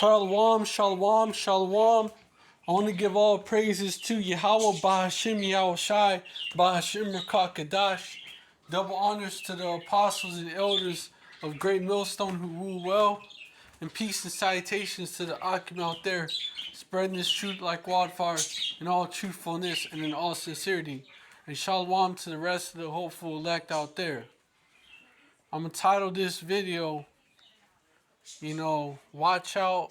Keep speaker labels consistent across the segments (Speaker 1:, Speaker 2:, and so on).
Speaker 1: Shalom, shalom, shalom. I want to give all praises to Yahweh, Bahashim Yahushai, Bahashim Rakakadash. Double honors to the apostles and elders of Great Millstone who rule well. And peace and salutations to the Akim out there, spreading this truth like wildfire in all truthfulness and in all sincerity. And shalom to the rest of the hopeful elect out there. I'm going to title this video, watch out,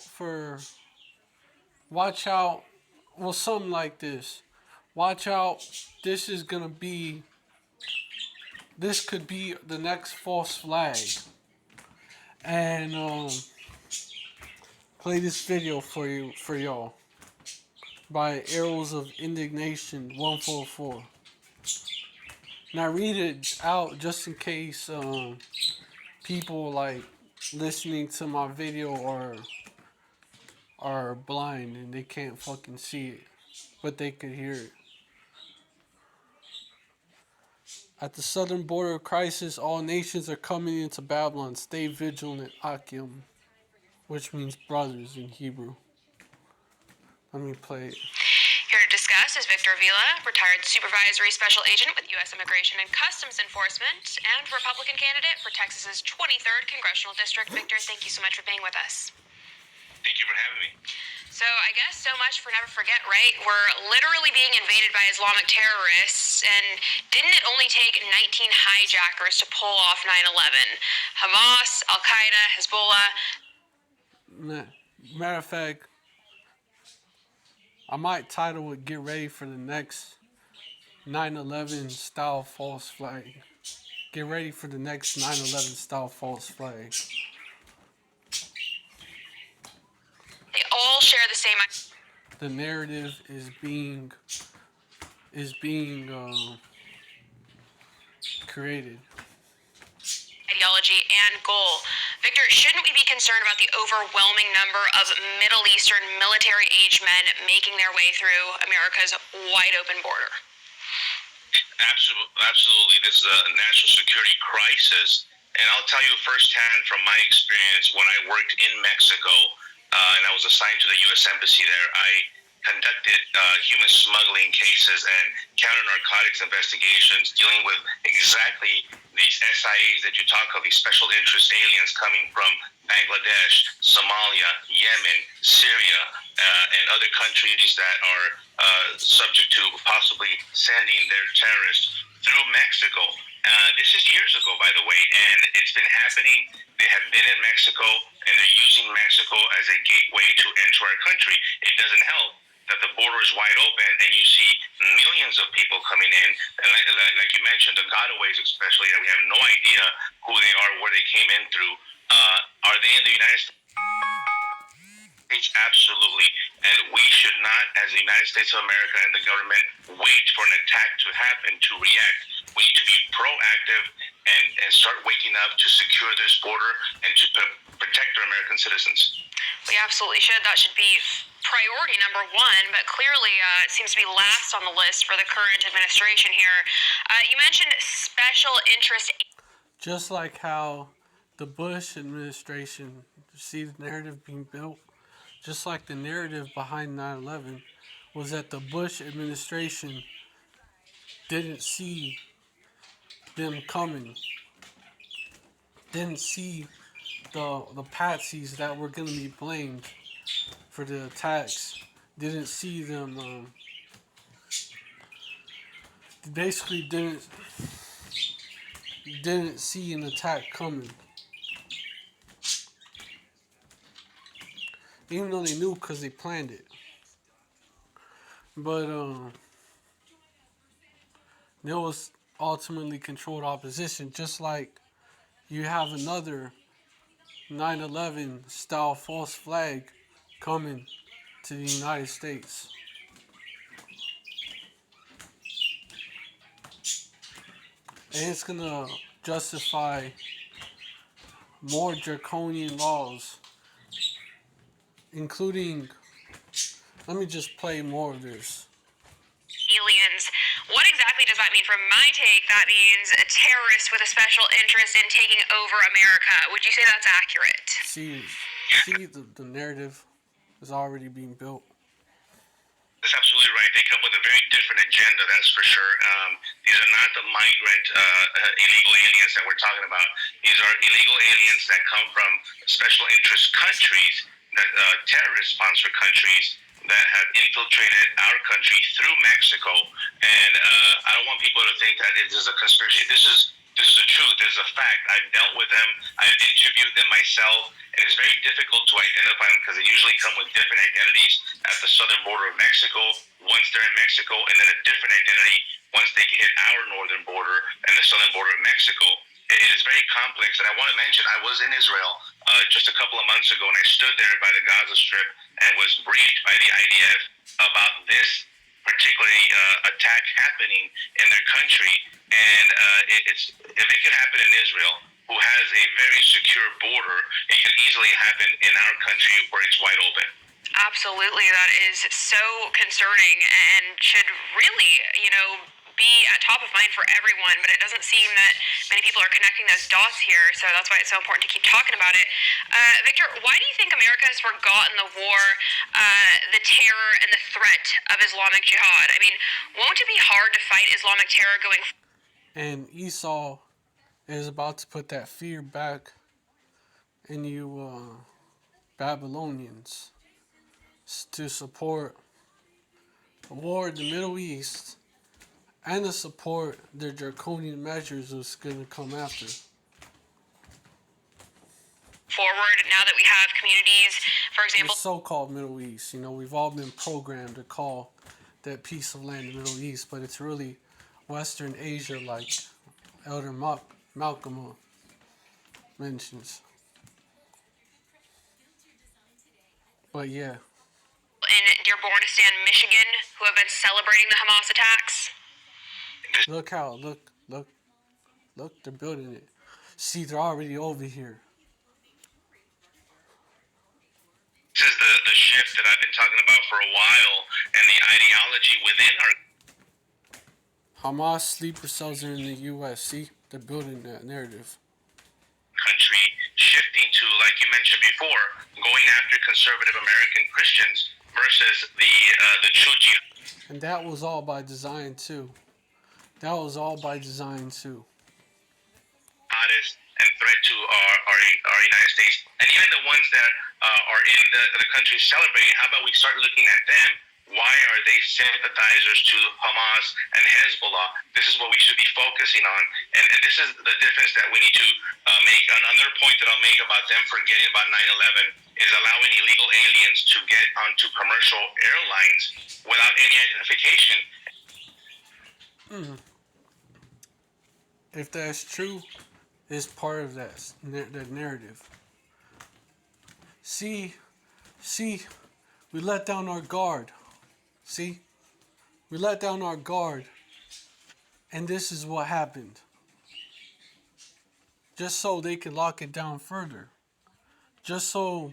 Speaker 1: well, something like this. Watch out, this could be the next false flag. And, play this video for y'all by Arrows of Indignation 144. Now read it out just in case people like listening to my video are blind and they can't fucking see it, but they could hear it. At the southern border of crisis, all nations are coming into Babylon. Stay vigilant, Akim, which means brothers in Hebrew. Let me play it.
Speaker 2: Here to discuss is Victor Avila, retired supervisory special agent with U.S. Immigration and Customs Enforcement and Republican candidate for Texas's 23rd Congressional District. Victor, thank you so much for being with us.
Speaker 3: Thank you for having me.
Speaker 2: So I guess so much for Never Forget, right? We're literally being invaded by Islamic terrorists, and didn't it only take 19 hijackers to pull off 9/11? Hamas, Al-Qaeda, Hezbollah.
Speaker 1: Matter of fact, I might title it, Get Ready for the Next 9/11 Style False Flag. Get ready for the next 9/11 Style False Flag.
Speaker 2: They all share the same.
Speaker 1: The narrative is being created.
Speaker 2: Ideology and goal. Victor, shouldn't we be concerned about the overwhelming number of Middle Eastern military-aged men making their way through America's wide-open border?
Speaker 3: Absolutely. This is a national security crisis. And I'll tell you firsthand from my experience when I worked in Mexico, and I was assigned to the U.S. Embassy there, I conducted human smuggling cases and counter-narcotics investigations dealing with exactly these SIAs that you talk of, these special interest aliens coming from Bangladesh, Somalia, Yemen, Syria, and other countries that are subject to possibly sending their terrorists through Mexico. This is years ago, by the way, and it's been happening. They have been in Mexico, and they're using Mexico as a gateway to enter our country. It doesn't help that the border is wide open, and you see millions of people coming in, and like you mentioned, the gotaways especially, that we have no idea who they are, where they came in through. Are they in the United States? Absolutely. And we should not, as the United States of America and the government, wait for an attack to happen to react. We need to be proactive and start waking up to secure this border and to protect our American citizens.
Speaker 2: We absolutely should. That should be priority number one, but clearly it seems to be last on the list for the current administration here. You mentioned special interest.
Speaker 1: Just like how the Bush administration, see the narrative being built, just like the narrative behind 9/11 was that the Bush administration didn't see them coming, didn't see the patsies that were going to be blamed for the attacks, didn't see them, basically didn't see an attack coming. Even though they knew because they planned it. But there was ultimately controlled opposition, just like you have another 9/11 style false flag coming to the United States. And it's going to justify more draconian laws, including, let me just play more of this.
Speaker 2: Aliens. What exactly does that mean? From my take, that means terrorists with a special interest in taking over America. Would you say that's accurate?
Speaker 1: See, See, the narrative is already being built.
Speaker 3: That's absolutely right. They come with a very different agenda, that's for sure. These are not the migrant illegal aliens that we're talking about. These are illegal aliens that come from special interest countries, that terrorist sponsor countries that have infiltrated our country through Mexico. And I don't want people to think that it is a conspiracy. This is the truth. There's a fact. I've dealt with them. I've interviewed them myself, and it's very difficult to identify them because they usually come with different identities at the southern border of Mexico once they're in Mexico, and then a different identity once they hit our northern border and the southern border of Mexico. It is very complex, and I want to mention I was in Israel just a couple of months ago, and I stood there by the Gaza Strip and was briefed by the IDF about this particularly attack happening in their country. And it's if it could happen in Israel, who has a very secure border, it could easily happen in our country where it's wide open.
Speaker 2: Absolutely, that is so concerning and should really, be at top of mind for everyone, but it doesn't seem that many people are connecting those dots here, so that's why it's so important to keep talking about it. Victor, why do you think America has forgotten the war, the terror, and the threat of Islamic Jihad? I mean, won't it be hard to fight Islamic terror going forward?
Speaker 1: And Esau is about to put that fear back in you Babylonians to support the war in the Middle East and to support the draconian measures that's going to come after.
Speaker 2: Forward now that we have communities, for example,
Speaker 1: The so-called Middle East. We've all been programmed to call that piece of land the Middle East, but it's really Western Asia, like Elder Malcolm mentions. But yeah,
Speaker 2: in Dearbornistan, Michigan, who have been celebrating the Hamas attacks.
Speaker 1: look, they're building it. See, they're already over here.
Speaker 3: This is the shift that I've been talking about for a while, and the ideology within our
Speaker 1: Hamas sleeper cells are in the U.S. See, they're building that narrative.
Speaker 3: country shifting to, like you mentioned before, going after conservative American Christians versus the true jihad.
Speaker 1: And that was all by design too.
Speaker 3: Jihadists and threat to our United States, and even the ones that are in the country celebrating. How about we start looking at them? Why are they sympathizers to Hamas and Hezbollah? This is what we should be focusing on, and this is the difference that we need to make. Another point that I'll make about them forgetting about 9/11 is allowing illegal aliens to get onto commercial airlines without any identification.
Speaker 1: If that's true, it's part of that narrative. See, we let down our guard. See, we let down our guard, and this is what happened. Just so they can lock it down further. Just so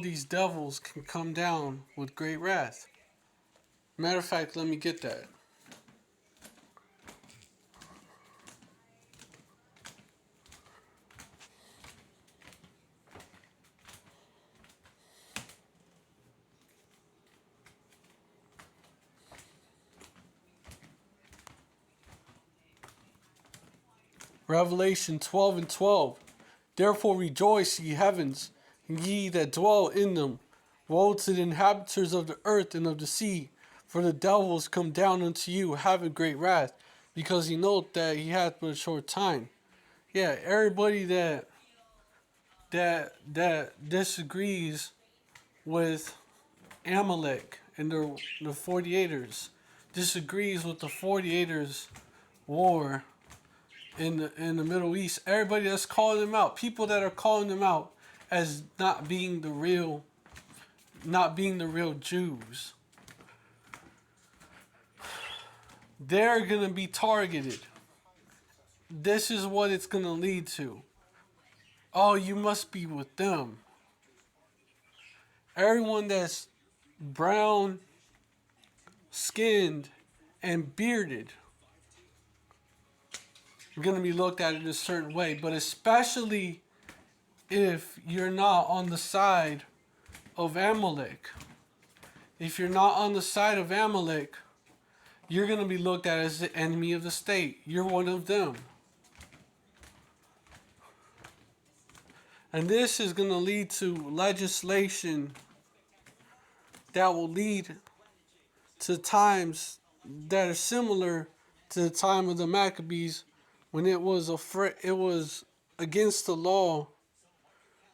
Speaker 1: these devils can come down with great wrath. Matter of fact, let me get that. Revelation 12:12. Therefore rejoice, ye heavens, and ye that dwell in them. Woe to the inhabitants of the earth and of the sea, for the devils come down unto you, having great wrath, because ye know that he hath but a short time. Yeah, everybody that disagrees with Amalek and the 48ers, disagrees with the 48ers war in the Middle East, everybody that's calling them out, people that are calling them out as not being the real Jews, they're gonna be targeted. This is what it's gonna lead to. Oh, you must be with them. Everyone that's brown skinned and bearded are going to be looked at in a certain way, but especially if you're not on the side of Amalek. If you're not on the side of Amalek, you're going to be looked at as the enemy of the state. You're one of them. And this is going to lead to legislation that will lead to times that are similar to the time of the Maccabees, when it was against the law.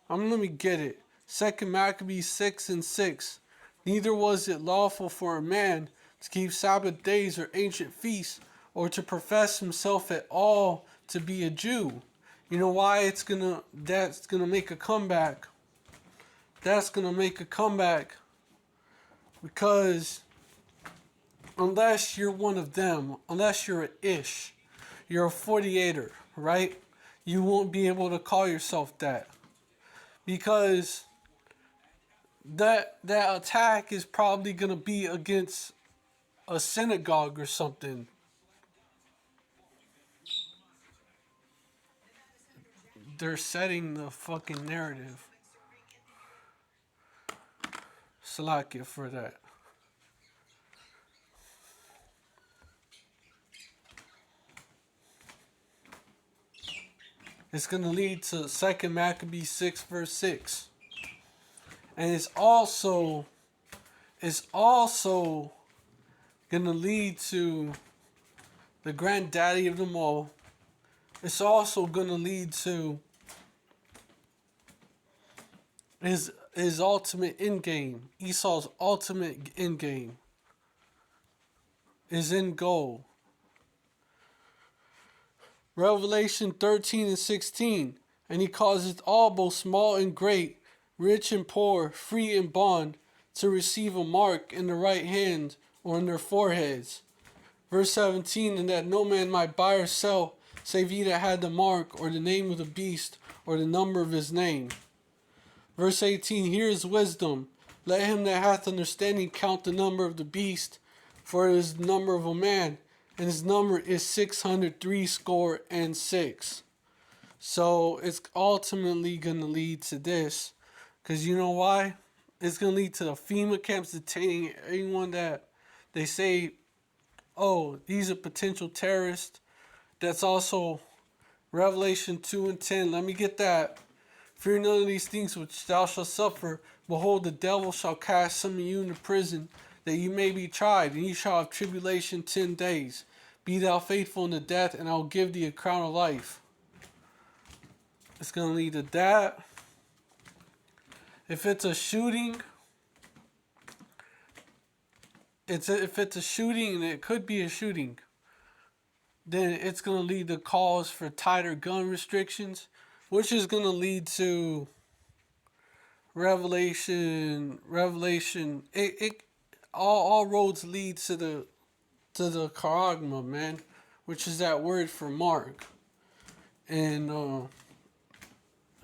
Speaker 1: Let me get it. 2 Maccabees 6:6. Neither was it lawful for a man to keep Sabbath days or ancient feasts, or to profess himself at all to be a Jew. You know why that's gonna make a comeback? That's gonna make a comeback because unless you're one of them, unless you're an Ish, you're a 48er, right? You won't be able to call yourself that. Because that attack is probably going to be against a synagogue or something. They're setting the fucking narrative. Salakia for that. It's going to lead to 2 Maccabees 6 verse 6. And it's also going to lead to the granddaddy of them all. It's also going to lead to his ultimate end game. Esau's ultimate end game is in goal. Revelation 13:16. And he causeth all, both small and great, rich and poor, free and bond, to receive a mark in the right hand or in their foreheads. Verse 17. And that no man might buy or sell, save he that had the mark, or the name of the beast, or the number of his name. Verse 18. Here is wisdom. Let him that hath understanding count the number of the beast, for it is the number of a man, and his number is 666. So it's ultimately going to lead to this. Because you know why? It's going to lead to the FEMA camps detaining anyone that they say, oh, he's a potential terrorist. That's also Revelation 2:10. Let me get that. Fear none of these things which thou shalt suffer. Behold, the devil shall cast some of you into prison, that you may be tried, and you shall have tribulation 10 days. Be thou faithful unto death, and I will give thee a crown of life. It's going to lead to that. If it's a shooting, and it could be a shooting, then it's going to lead to calls for tighter gun restrictions, which is going to lead to Revelation. All roads lead to the charagma, man, which is that word for mark. And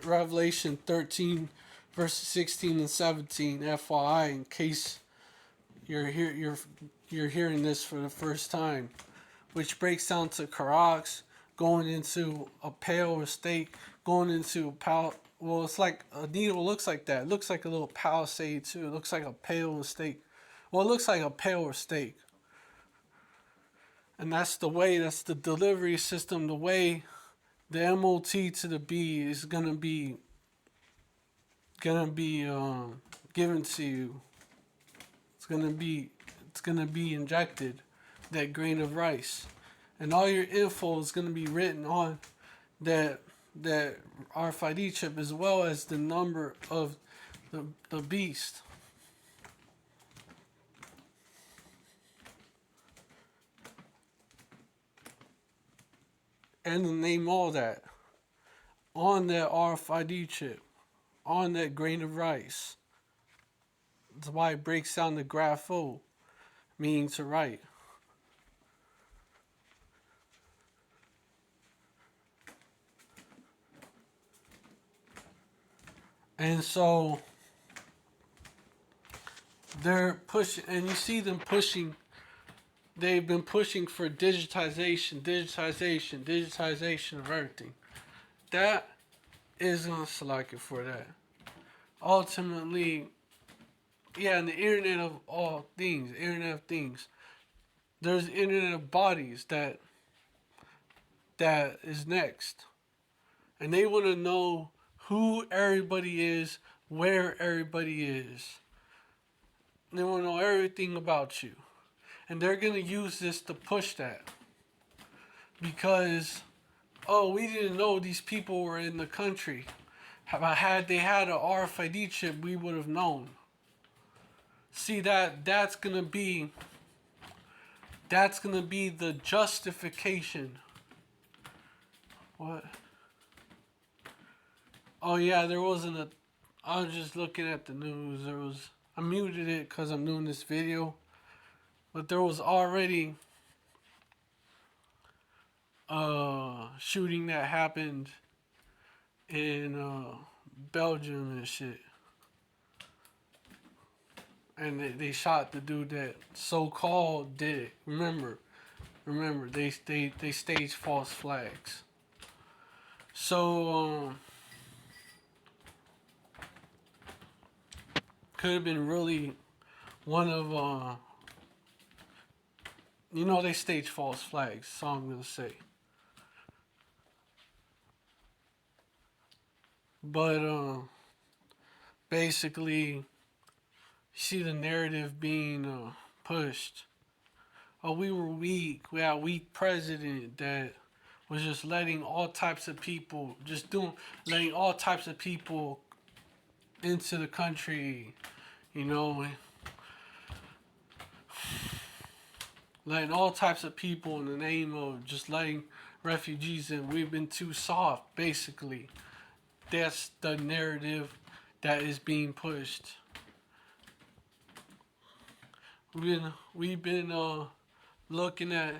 Speaker 1: Revelation 13 verses 16 and 17, FYI, in case you're hearing this for the first time, which breaks down to Karax, going into a pale estate, going into well, it's like a needle looks like that. It looks like a little palisade too. It looks like a pale estate. Well, it looks like a paler steak. And that's the delivery system, the way the MOT to the B is gonna be given to you. It's gonna be injected, that grain of rice, and all your info is gonna be written on that RFID chip, as well as the number of the beast. And to name all that on that RFID chip, on that grain of rice. That's why it breaks down the grapho, meaning to write. And so they're pushing, and you see them pushing. They've been pushing for digitization of everything. That is gonna select it for that. Ultimately, yeah, in the Internet of all things, Internet of Things, there's Internet of Bodies that is next, and they want to know who everybody is, where everybody is. They want to know everything about you, and they're gonna use this to push that because we didn't know these people were in the country. Had they had an RFID chip, we would have known. See that's gonna be the justification. What? Oh yeah, there wasn't a. I was just looking at the news. I muted it because I'm doing this video, but there was already a shooting that happened in Belgium and shit. And they shot the dude that so-called did it. Remember, they staged false flags. So could have been really one of they staged false flags. So I'm gonna say. But basically, you see the narrative being pushed. Oh, we were weak. We had a weak president that was just letting all types of people, letting all types of people into the country, you know, letting all types of people in the name of just letting refugees in. We've been too soft, basically. That's the narrative that is being pushed. We've been looking at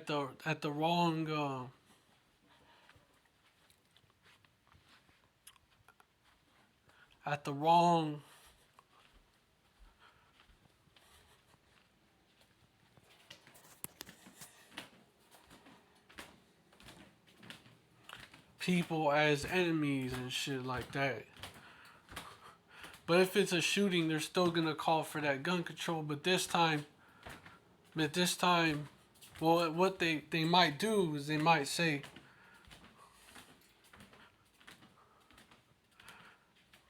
Speaker 1: the wrong at the wrong people as enemies and shit like that. But if it's a shooting, they're still gonna call for that gun control. But this time, well, what they might do is they might say,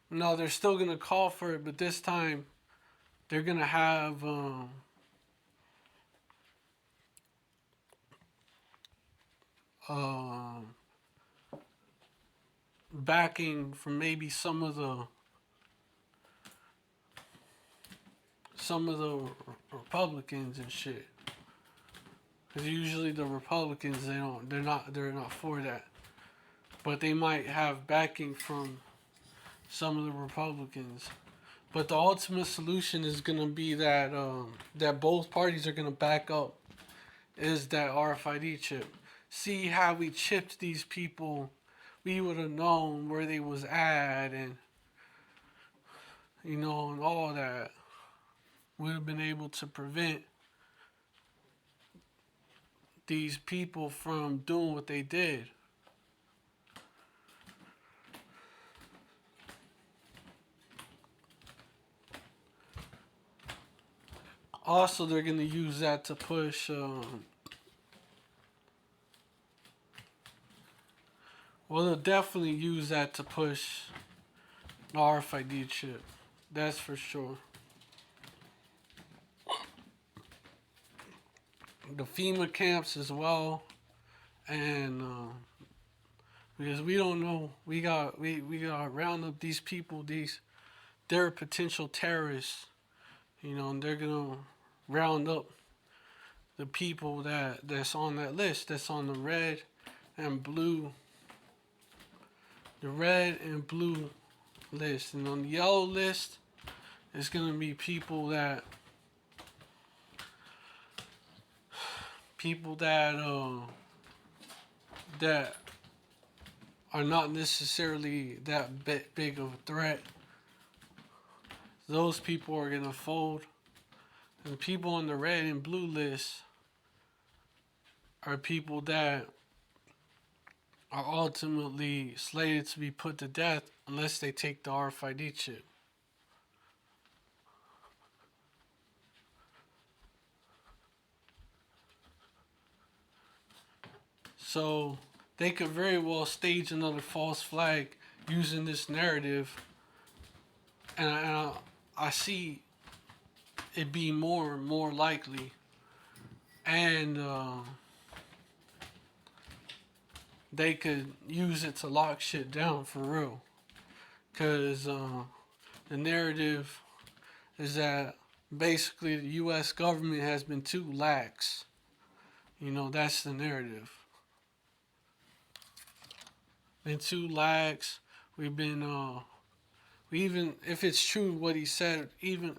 Speaker 1: no, they're still gonna call for it, but this time they're gonna have backing from maybe some of the Republicans and shit. Because usually the Republicans they're not for that, but they might have backing from some of the Republicans. But the ultimate solution is gonna be that that both parties are gonna back up is that RFID chip. See how we chipped these people, we would have known where they was at, and and all that. We would have been able to prevent these people from doing what they did. Also, they're going to use that to push. They'll definitely use that to push the RFID chip. That's for sure. The FEMA camps as well, and because we don't know, we got round up these people. They're potential terrorists, and they're gonna round up the people that's on that list, that's on the red and blue list. And on the yellow list, it's gonna be people that that are not necessarily that big of a threat. Those people are gonna fold. And the people on the red and blue list are people that are ultimately slated to be put to death unless they take the RFID chip. So they could very well stage another false flag using this narrative, and I see it be more and more likely. And they could use it to lock shit down for real. Because the narrative is that basically the U.S. government has been too lax. You know, that's the narrative. Been too lax. We've been, we even, if it's true what he said, even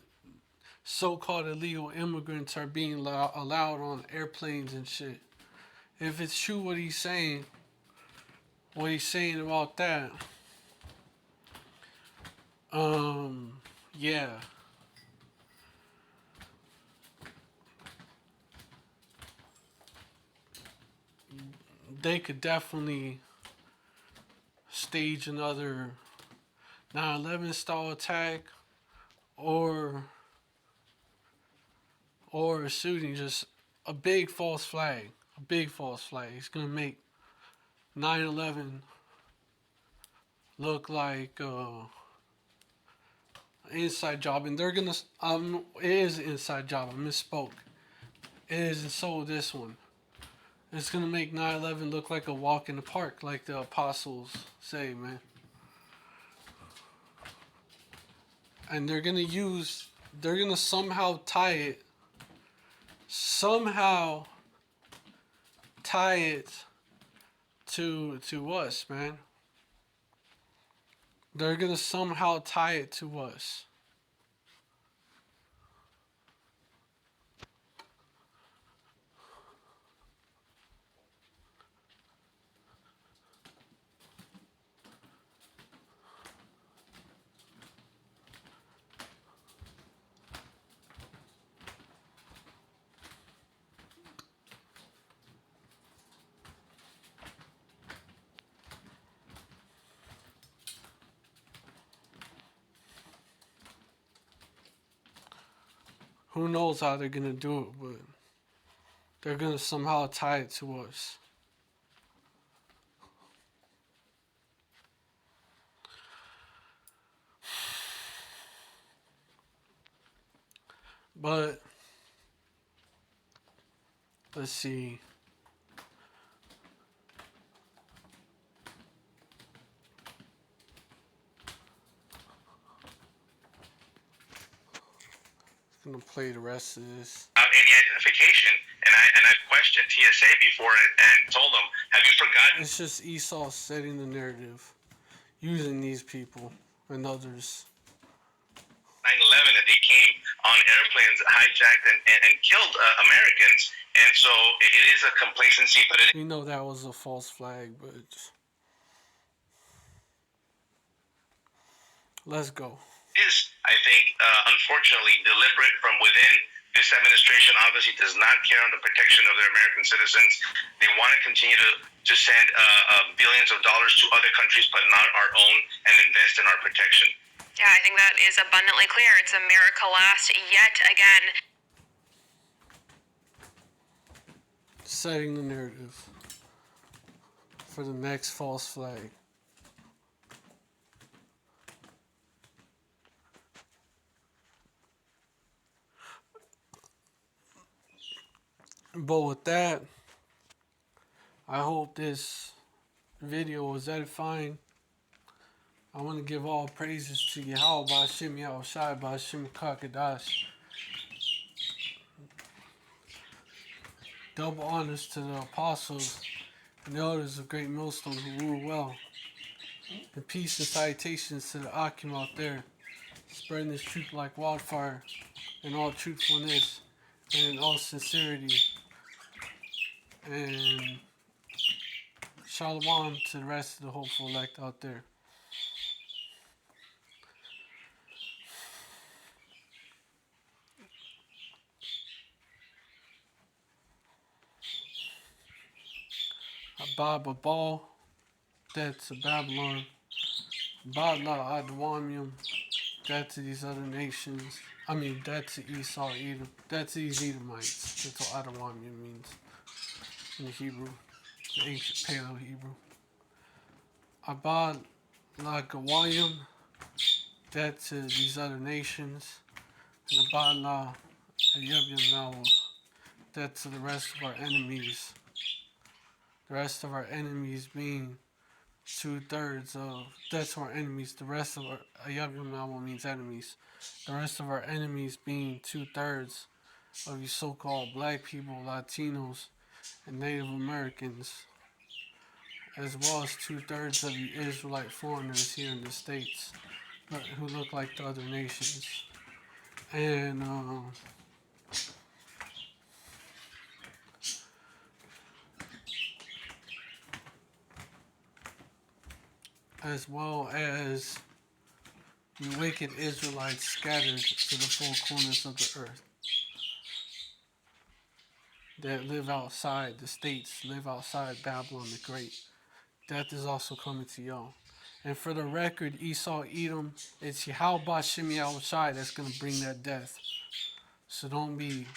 Speaker 1: so-called illegal immigrants are being allowed on airplanes and shit. If it's true what he's saying about that, yeah. They could definitely stage another 9/11 style attack or a shooting, just a big false flag. A big false flag. It's gonna make 9/11 look like an inside job, and they're gonna it is an inside job. I misspoke. It is, and so this one. It's gonna make 9/11 look like a walk in the park, like the apostles say, man. And they're gonna somehow tie it to us, man. They're gonna somehow tie it to us. Who knows how they're gonna do it, but they're gonna somehow tie it to us. But let's see. I'm gonna play the rest of this.
Speaker 3: Any identification, and I've questioned TSA before and told them, have you forgotten?
Speaker 1: It's just Esau setting the narrative, using these people and others.
Speaker 3: 9/11 that they came on airplanes, hijacked and killed Americans, and so it is a complacency, but
Speaker 1: we know that was a false flag, but let's go.
Speaker 3: Is, I think, unfortunately deliberate from within. This administration obviously does not care on the protection of their American citizens. They want to continue to send billions of dollars to other countries, but not our own, and invest in our protection.
Speaker 2: Yeah, I think that is abundantly clear. It's America last yet again.
Speaker 1: Setting the narrative for the next false flag. But with that, I hope this video was edifying. I want to give all praises to Yahweh Ba'ashim Yahushai Ba'ashim Kakadash. Double honors to the apostles and the elders of Great Millstone who rule well. And peace and salutations to the Akim out there, spreading this truth like wildfire in all truthfulness and in all sincerity. And shalom to the rest of the hopeful elect out there. Abba Babal, death to Babylon. Bala Adwamium, death to these other nations. I mean, death to Esau, Edom. Death to these Edomites. That's what Adwamium means in the Hebrew, the ancient Paleo Hebrew. Abad La Gawayim, death to these other nations. And Abad La Ayabim Nawa, death to the rest of our enemies. The rest of our enemies being 2/3 of death to our enemies. The rest of our Ayabim Nawa means enemies. The rest of our enemies being 2/3 of you so-called black people, Latinos, and Native Americans, as well as 2/3 of you Israelite foreigners here in the States who look like the other nations. And as well as you wicked Israelites scattered to the four corners of the earth that live outside the states, live outside Babylon the Great. Death is also coming to y'all. And for the record, Esau, Edom, it's Yahweh Ba'Shem Yahushai that's going to bring that death. So don't be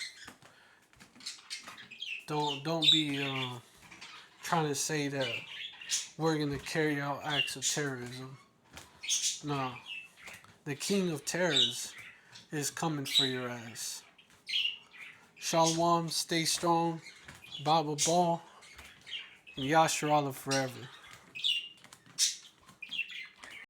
Speaker 1: trying to say that we're going to carry out acts of terrorism. No. The king of terrors is coming for your ass. Shalom, stay strong, Baba Ball, and Yasharallah forever.